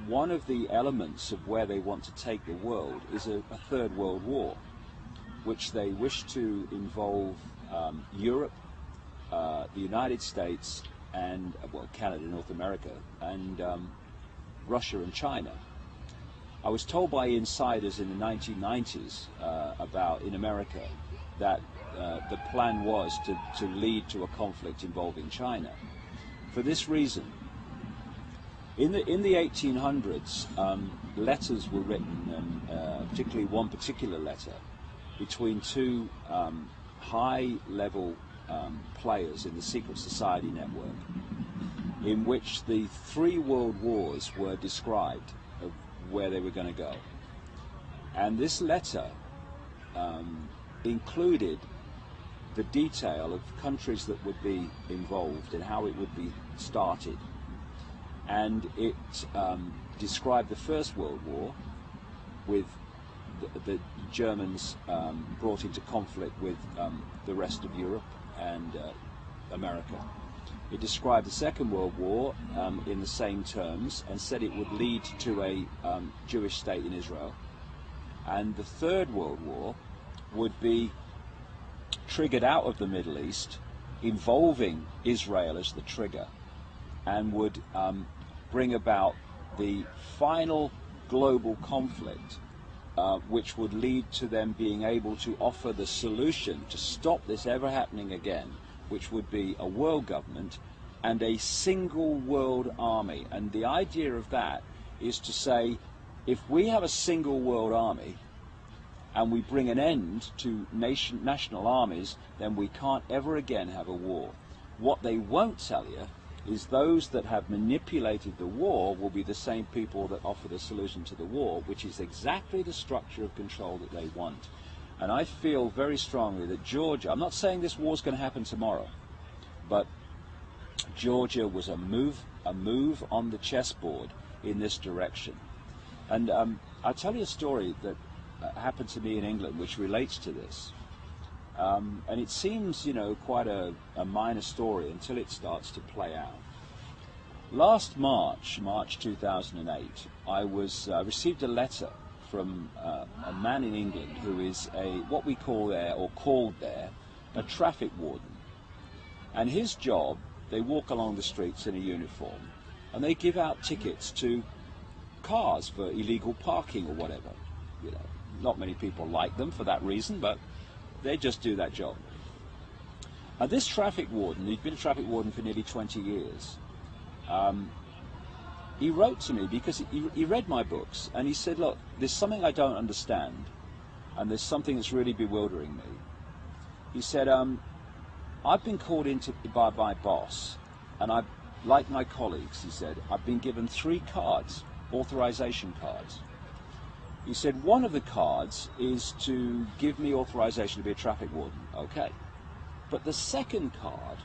one of the elements of where they want to take the world is a third world war, which they wish to involve Europe, the United States, and well, Canada, North America, and Russia and China. I was told by insiders in the 1990s in America that the plan was to lead to a conflict involving China. For this reason, in the 1800s, letters were written, and particularly one particular letter, between two high-level players in the secret society network, in which the 3 world wars were described of where they were going to go. And this letter included the detail of countries that would be involved and how it would be started. And it described the First World War, with the Germans brought into conflict with the rest of Europe and America. It described the Second World War in the same terms and said it would lead to a Jewish state in Israel. And the Third World War would be triggered out of the Middle East, involving Israel as the trigger, and would bring about the final global conflict, which would lead to them being able to offer the solution to stop this ever happening again, which would be a world government and a single world army. And the idea of that is to say, if we have a single world army and we bring an end to national armies, then we can't ever again have a war. What they won't tell you is those that have manipulated the war will be the same people that offer the solution to the war, which is exactly the structure of control that they want. And I feel very strongly that Georgia, I'm not saying this war's going to happen tomorrow, but Georgia was a move on the chessboard in this direction. And I'll tell you a story that happened to me in England which relates to this. And it seems, you know, quite a minor story until it starts to play out. Last March 2008, I received a letter from a man in England who is what we call there, or called there, a traffic warden. And his job, they walk along the streets in a uniform, and they give out tickets to cars for illegal parking or whatever. You know, not many people like them for that reason, but they just do that job. And this traffic warden, he'd been a traffic warden for nearly 20 years. He wrote to me because he read my books, and he said, look, there's something I don't understand, and there's something that's really bewildering me. He said, I've been called in by my boss, and like my colleagues, he said, I've been given 3 cards, authorization cards. He said, one of the cards is to give me authorization to be a traffic warden. Okay. But the second card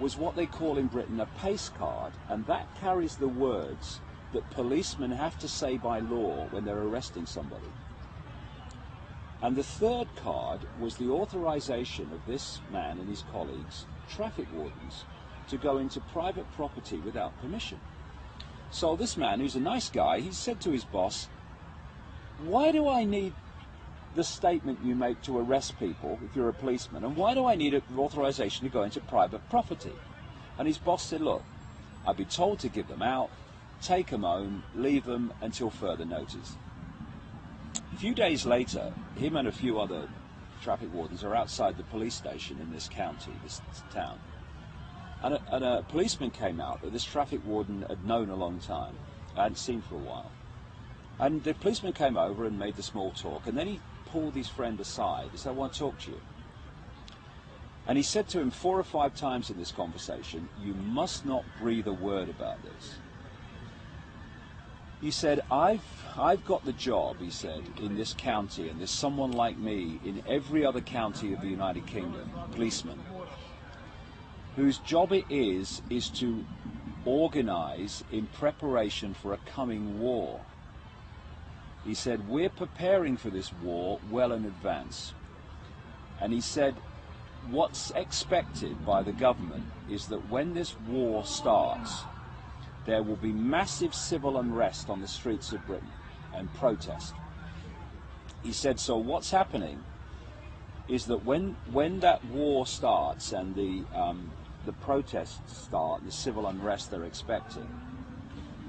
was what they call in Britain a pace card, and that carries the words that policemen have to say by law when they're arresting somebody. And the third card was the authorization of this man and his colleagues, traffic wardens, to go into private property without permission. So this man, who's a nice guy, he said to his boss, why do I need the statement you make to arrest people if you're a policeman, and why do I need an authorization to go into private property? And his boss said, look, I've been told to give them out, take them home, leave them until further notice. A few days later, him and a few other traffic wardens are outside the police station in this county, this town. And a policeman came out that this traffic warden had known a long time, I hadn't seen for a while. And the policeman came over and made the small talk, and then he pulled his friend aside. He said, I want to talk to you. And he said to him 4 or 5 times in this conversation, you must not breathe a word about this. He said, I've got the job, he said, in this county, and there's someone like me in every other county of the United Kingdom, policeman, whose job it is to organize in preparation for a coming war. He said, we're preparing for this war well in advance. And he said, what's expected by the government is that when this war starts, there will be massive civil unrest on the streets of Britain and protest. He said, so what's happening is that when that war starts and the protests start, the civil unrest they're expecting,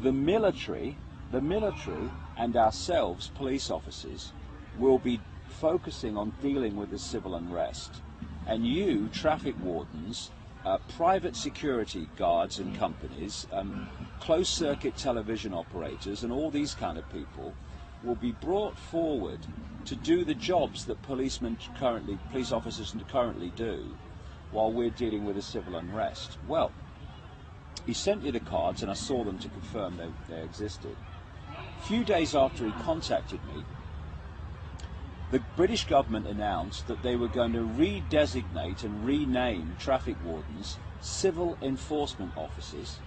the military and ourselves, police officers, will be focusing on dealing with the civil unrest. And you, traffic wardens, private security guards and companies, closed-circuit television operators, and all these kind of people will be brought forward to do the jobs that police officers currently do while we're dealing with a civil unrest. Well, he sent me the cards, and I saw them to confirm they existed. A few days after he contacted me, the British government announced that they were going to redesignate and rename traffic wardens civil enforcement officers,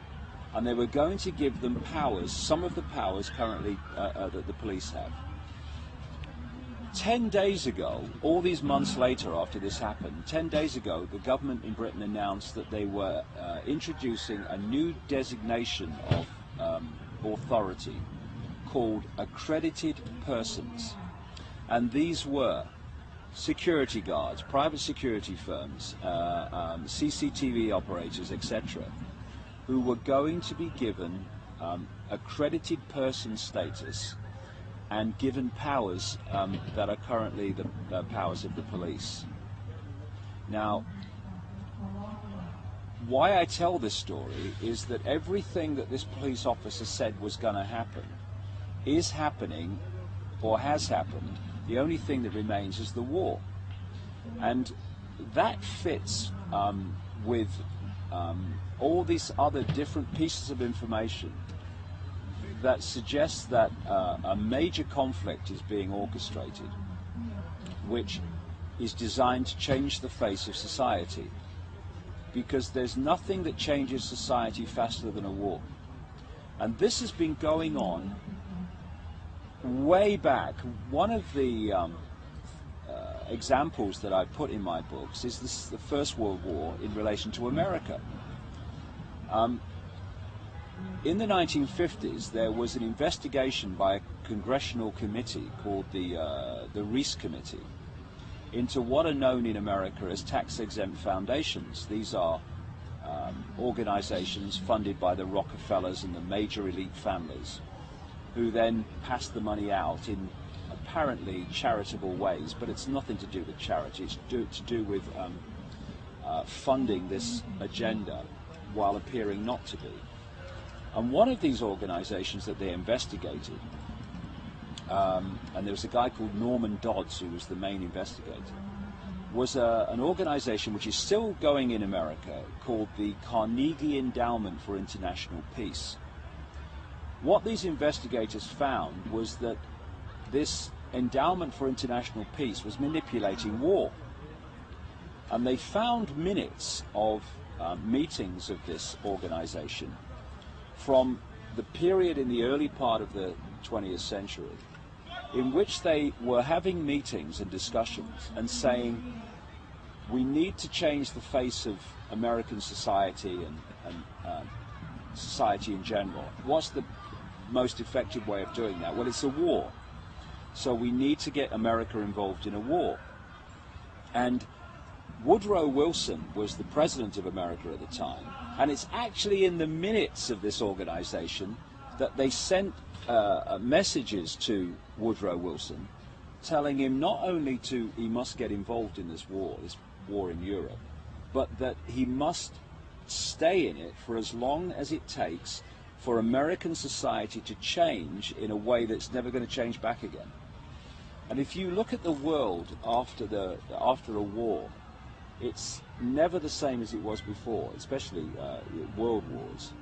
and they were going to give them powers, some of the powers currently that the police have. 10 days ago, all these months later after this happened, 10 days ago, the government in Britain announced that they were introducing a new designation of authority called accredited persons. And these were security guards, private security firms, CCTV operators, etc., who were going to be given accredited person status and given powers that are currently the powers of the police. Now, why I tell this story is that everything that this police officer said was going to happen is happening or has happened. The only thing that remains is the war. And that fits with all these other different pieces of information that suggests that a major conflict is being orchestrated, which is designed to change the face of society. Because there's nothing that changes society faster than a war. And this has been going on way back. One of the examples that I put in my books is the First World War in relation to America. In the 1950s, there was an investigation by a congressional committee called the Reese Committee into what are known in America as tax-exempt foundations. These are organizations funded by the Rockefellers and the major elite families, who then pass the money out in apparently charitable ways, but it's nothing to do with charity. It's to do with funding this agenda while appearing not to be. And one of these organizations that they investigated, and there was a guy called Norman Dodds who was the main investigator, was an organization which is still going in America called the Carnegie Endowment for International Peace. What these investigators found was that this Endowment for International Peace was manipulating war. And they found minutes of meetings of this organization from the period in the early part of the 20th century in which they were having meetings and discussions and saying, we need to change the face of American society and society in general. What's the most effective way of doing that? Well, it's a war. So we need to get America involved in a war. And Woodrow Wilson was the president of America at the time, and it's actually in the minutes of this organization that they sent messages to Woodrow Wilson telling him not only he must get involved in this war in Europe, but that he must stay in it for as long as it takes for American society to change in a way that's never going to change back again. And if you look at the world after a war, it's never the same as it was before, especially world wars.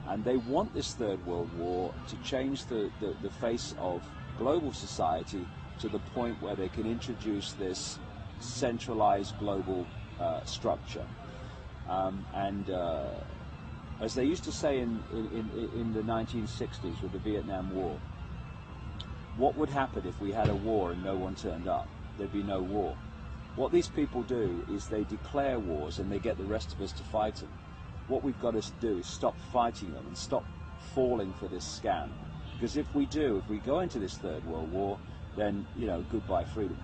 And they want this Third World War to change the face of global society to the point where they can introduce this centralized global structure. As they used to say in the 1960s with the Vietnam War, what would happen if we had a war and no one turned up? There'd be no war. What these people do is they declare wars and they get the rest of us to fight them. What we've got to do is stop fighting them and stop falling for this scam. Because if we go into this Third World War, then, you know, goodbye freedom.